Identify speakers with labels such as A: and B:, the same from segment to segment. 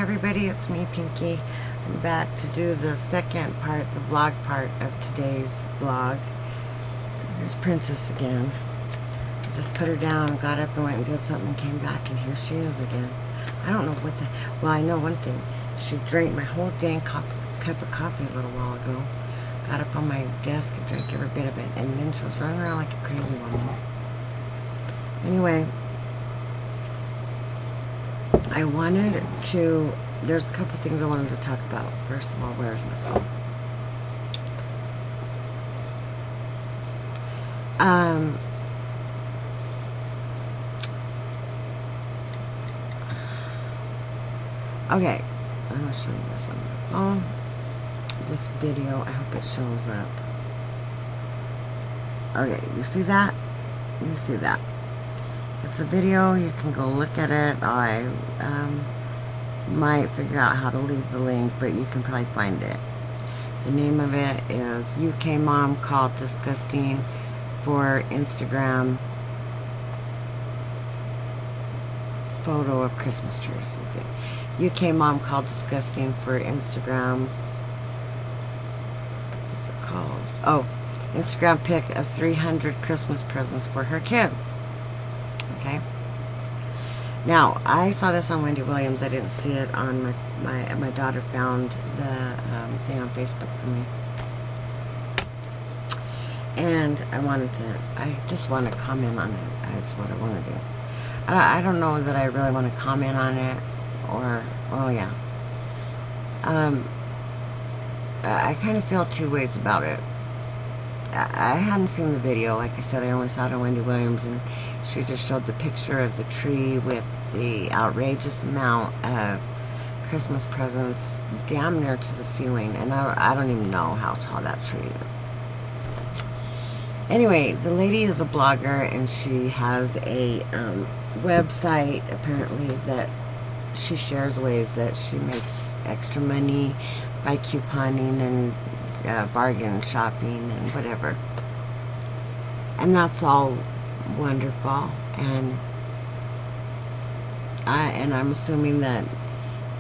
A: everybody, it's me, Pinky. I'm back to do the second part, the vlog part of today's vlog. There's Princess again. Just put her down, got up and went and did something and came back, and here she is again. I don't know what the... Well, I know one thing. She drank my whole dang cup of coffee a little while ago. Got up on my desk and drank every bit of it, and then she was running around like a crazy woman. Anyway, I wanted to... There's a couple things I wanted to talk about. First of all, where's my phone? Okay, I'm going to show you this on my phone. This video, I hope it shows up. Okay, you see that? You see that? It's a video, you can go look at it. I might figure out how to leave the link, but you can probably find it. The name of it is UK Mom Called Disgusting for Instagram Photo of Christmas tree or something. UK Mom Called Disgusting for Instagram. What's it called? Oh, Instagram pic of 300 Christmas presents for her kids. Okay. Now, I saw this on Wendy Williams. I didn't see it on my daughter found the thing on Facebook for me. And I just want to comment on it. That's what I want to do. I don't know that I really want to comment on it, or, oh yeah. I kind of feel two ways about it. I hadn't seen the video. Like I said, I only saw it on Wendy Williams, and she just showed the picture of the tree with the outrageous amount of Christmas presents damn near to the ceiling, and I don't even know how tall that tree is. Anyway, the lady is a blogger, and she has a website, apparently, that she shares ways that she makes extra money by couponing and bargain shopping and whatever. And that's all wonderful, and I'm assuming that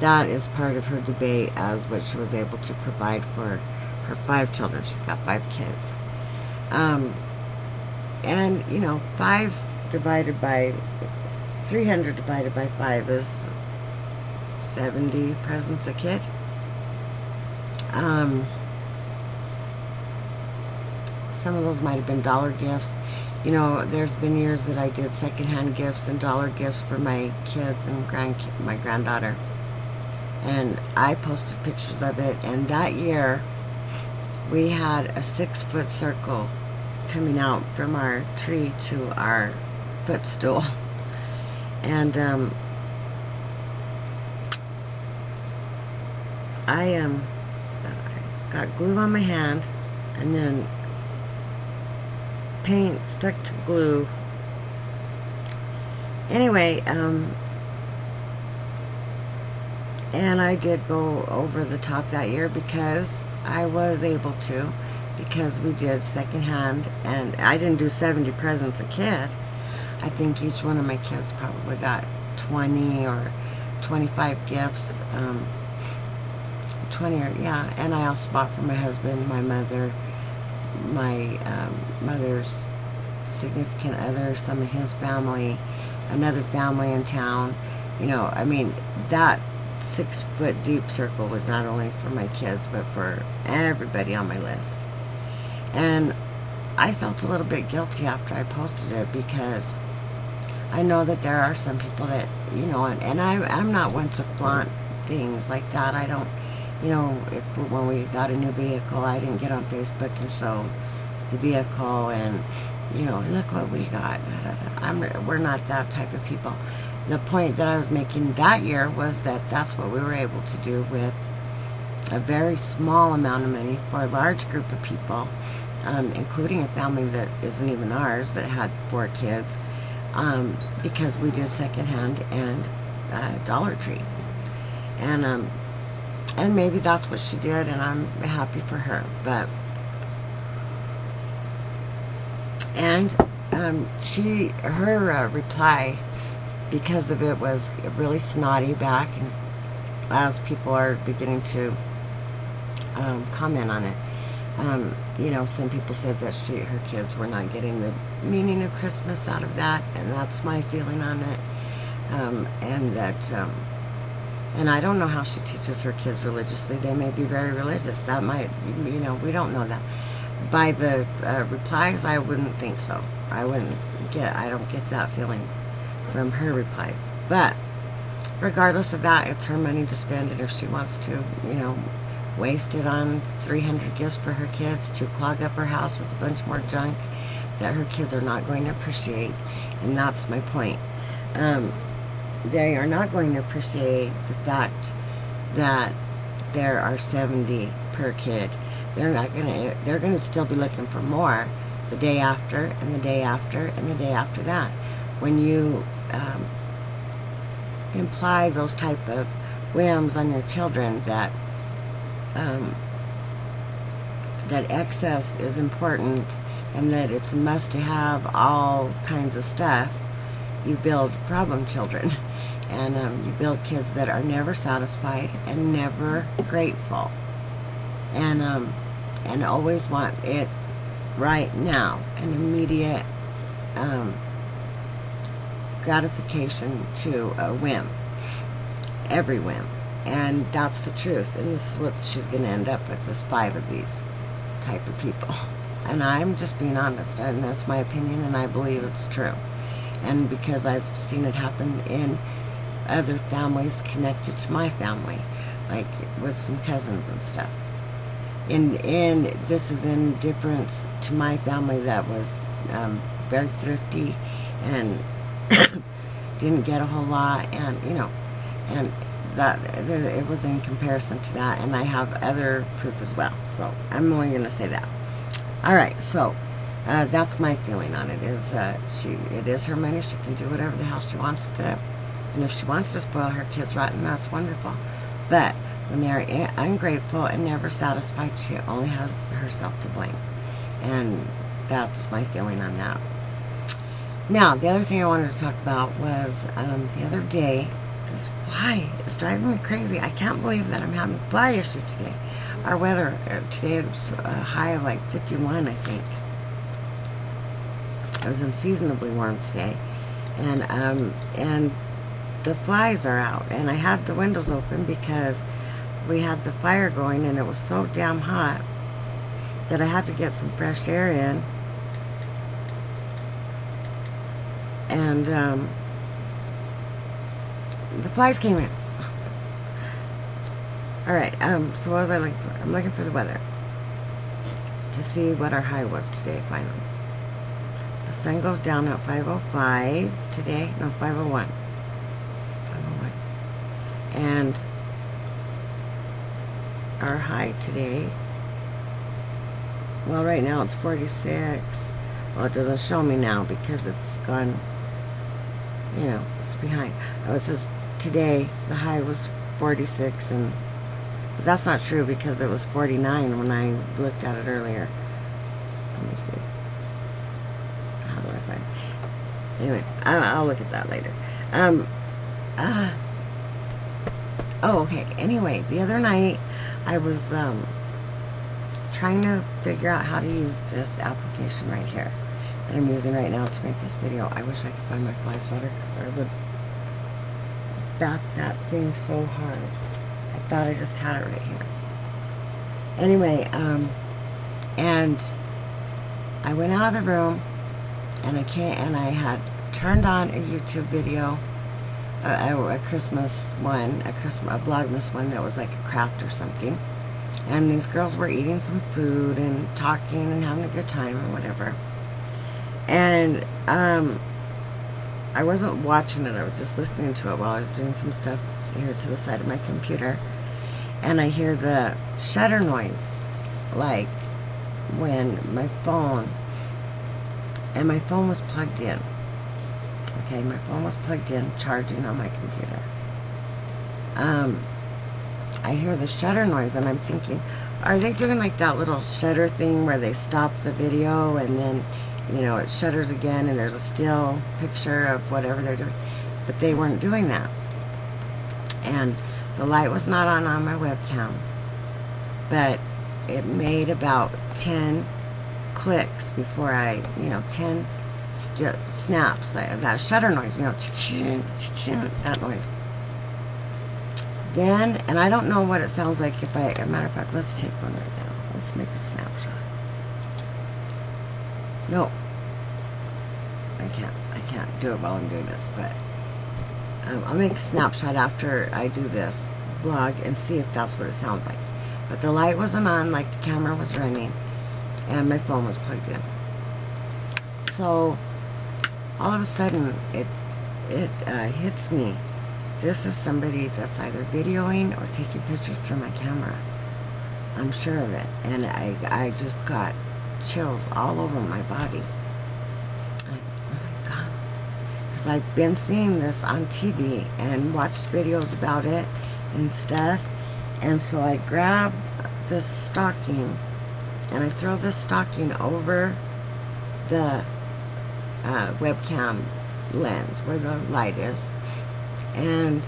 A: that is part of her debate as what she was able to provide for her 5 children. She's got 5 kids. And, you know, 300 divided by 5 is 70 presents a kid. Some of those might have been dollar gifts. You know, there's been years that I did secondhand gifts and dollar gifts for my kids and my granddaughter. And I posted pictures of it. And that year, we had a 6-foot circle coming out from our tree to our footstool. And I got glue on my hand, and then paint stuck to glue. Anyway, and I did go over the top that year because I was able to, because we did secondhand, and I didn't do 70 presents a kid. I think each one of my kids probably got 20 or 25 gifts, 20 or, yeah, and I also bought for my husband, my mother, my mother's significant other, some of his family, another family in town. You know, I mean, that 6-foot deep circle was not only for my kids, but for everybody on my list. And I felt a little bit guilty after I posted it, because I know that there are some people that, you know, and I'm not one to flaunt things like that. I don't, you know, when we got a new vehicle, I didn't get on Facebook and show the vehicle and, you know, look what we got. We're not that type of people. The point that I was making that year was that that's what we were able to do with a very small amount of money for a large group of people, including a family that isn't even ours that had 4 kids, because we did secondhand and Dollar Tree. And maybe that's what she did, and I'm happy for her. But and her reply, because of it, was really snotty back, as people are beginning to comment on it. You know, some people said that her kids were not getting the meaning of Christmas out of that, and that's my feeling on it. And that, and I don't know how she teaches her kids religiously. They may be very religious. That might, you know, we don't know that. By the replies, I wouldn't think so. I don't get that feeling from her replies. But regardless of that, it's her money to spend, and if she wants to, you know, waste it on 300 gifts for her kids to clog up her house with a bunch more junk that her kids are not going to appreciate, and that's my point. They are not going to appreciate the fact that there are 70 per kid. They're going to still be looking for more the day after, and the day after, and the day after that. When you imply those type of whims on your children, that that excess is important and that it's a must to have all kinds of stuff, you build problem children. And you build kids that are never satisfied and never grateful, and always want it right now, an immediate gratification to a whim, every whim. And that's the truth, and this is what she's going to end up with, is 5 of these type of people. And I'm just being honest, and that's my opinion, and I believe it's true. And because I've seen it happen in other families connected to my family, like with some cousins and stuff. And this is in difference to my family that was very thrifty and didn't get a whole lot, and you know, and that it was in comparison to that, and I have other proof as well. So I'm only going to say that. All right, so that's my feeling on it. Is it is her money. She can do whatever the hell she wants with it. And if she wants to spoil her kids rotten, that's wonderful. But when they are ungrateful and never satisfied, she only has herself to blame. And that's my feeling on that. Now, the other thing I wanted to talk about was the other day, this fly is driving me crazy. I can't believe that I'm having a fly issue today. Our weather today was a high of like 51, I think. It was unseasonably warm today. And the flies are out, and I had the windows open because we had the fire going, and it was so damn hot that I had to get some fresh air in. And the flies came in. All right. So what was I looking for? I'm looking for the weather to see what our high was today. Finally, the sun goes down at 5:05 today. No, 5:01. And our high today, well, right now it's 46. Well, it doesn't show me now because it's gone, you know, it's behind. Oh, it says today the high was 46, but that's not true because it was 49 when I looked at it earlier. Let me see. How do I find it? Anyway, I'll look at that later. Oh, okay. Anyway, the other night I was trying to figure out how to use this application right here that I'm using right now to make this video. I wish I could find my fly swatter because I would bat that thing so hard. I thought I just had it right here. Anyway, and I went out of the room, and I had turned on a YouTube video. A Christmas one, a vlogmas one that was like a craft or something, and these girls were eating some food and talking and having a good time or whatever. And I wasn't watching it, I was just listening to it while I was doing some stuff here to the side of my computer, and I hear the shutter noise, like when my phone was plugged in. Okay, my phone was plugged in, charging on my computer. I hear the shutter noise, and I'm thinking, are they doing like that little shutter thing where they stop the video and then, you know, it shutters again and there's a still picture of whatever they're doing? But they weren't doing that. And The light was not on my webcam, but it made about 10 clicks before 10 snaps, that shutter noise, that noise. Then, and I don't know what it sounds like if as a matter of fact, let's take one right now. Let's make a snapshot. No, I can't do it while I'm doing this, but I'll make a snapshot after I do this vlog and see if that's what it sounds like. But the light wasn't on, like the camera was running, and my phone was plugged in. So all of a sudden it hits me. This is somebody that's either videoing or taking pictures through my camera. I'm sure of it. And I just got chills all over my body. Oh my God. Because I've been seeing this on TV and watched videos about it and stuff. And so I grab this stocking and I throw this stocking over the webcam lens where the light is. And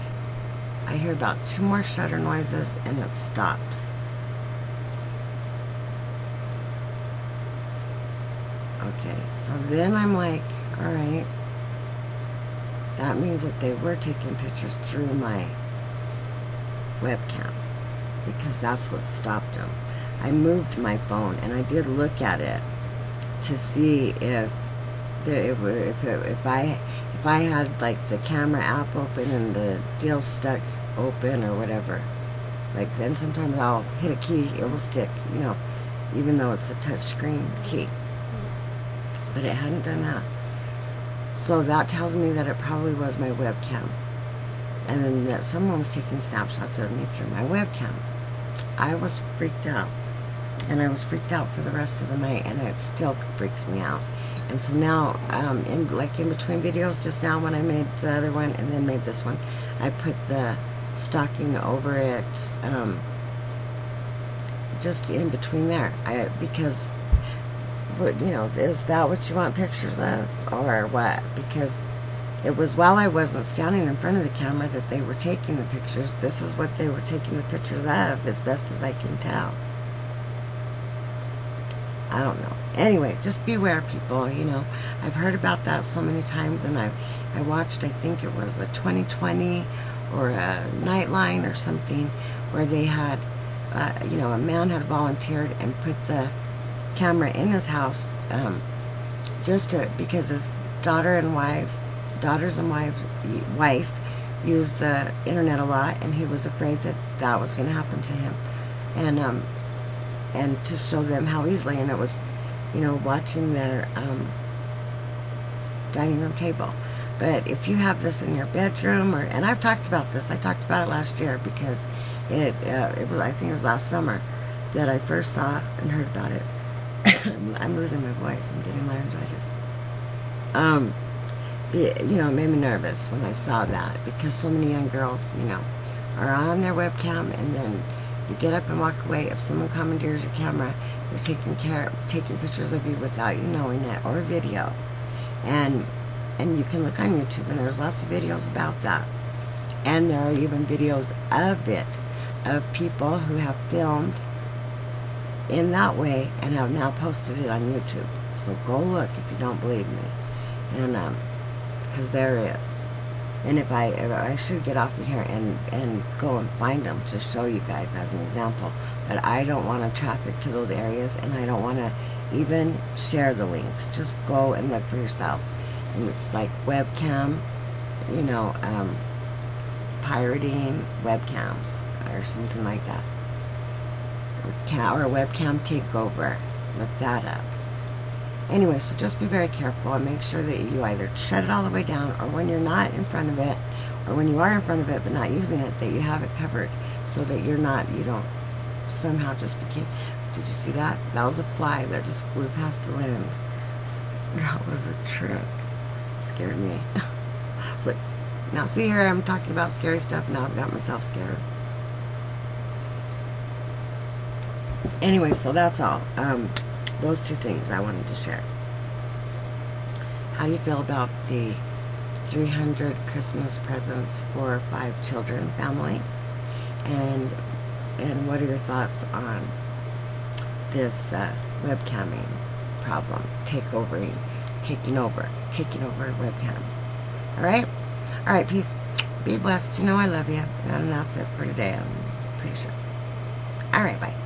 A: I hear about 2 more shutter noises and it stops. Okay, so then I'm like, alright, that means that they were taking pictures through my webcam, because that's what stopped them. I moved my phone and I did look at it to see if I had like the camera app open and the deal stuck open or whatever. Like then sometimes I'll hit a key, it will stick, even though it's a touch screen key. But it hadn't done that. So that tells me that it probably was my webcam. And then that someone was taking snapshots of me through my webcam. I was freaked out. And I was freaked out for the rest of the night, and it still freaks me out. And so now, in between videos, just now when I made the other one and then made this one, I put the stocking over it, just in between there. Because, is that what you want pictures of, or what? Because it was while I wasn't standing in front of the camera that they were taking the pictures. This is what they were taking the pictures of, as best as I can tell. I don't know. Anyway, just beware, people. I've heard about that so many times, and I watched, I think it was a 2020 or a Nightline or something, where they had, a man had volunteered and put the camera in his house, because his daughters and wife used the internet a lot, and he was afraid that was going to happen to him, and to show them how easily, and it was, watching their dining room table. But if you have this in your bedroom, and I've talked about this, I talked about it last year, because it was, I think it was last summer that I first saw and heard about it. I'm losing my voice, I'm getting laryngitis. It made me nervous when I saw that, because so many young girls, are on their webcam, and then you get up and walk away. If someone commandeers your camera, they're taking pictures of you without you knowing it, or video. And you can look on YouTube, and there's lots of videos about that. And there are even videos of people who have filmed in that way and have now posted it on YouTube. So go look if you don't believe me. And because there is. And if I should get off of here and go and find them to show you guys as an example. But I don't want to traffic to those areas, and I don't want to even share the links. Just go and look for yourself. And it's like webcam, pirating webcams or something like that. Or webcam takeover. Look that up. Anyway, so just be very careful and make sure that you either shut it all the way down, or when you're not in front of it, or when you are in front of it but not using it, that you have it covered, so that you don't somehow just became. Did you see that? That was a fly that just flew past the lens. That was a trick. It scared me. I was like, now see here, I'm talking about scary stuff. Now I've got myself scared. Anyway, so that's all. Those 2 things I wanted to share. How do you feel about the 300 Christmas presents for 5 children family? and what are your thoughts on this webcamming problem, taking over webcam. All right, peace. Be blessed. You know I love you, and that's it for today. I'm pretty sure. All right, bye.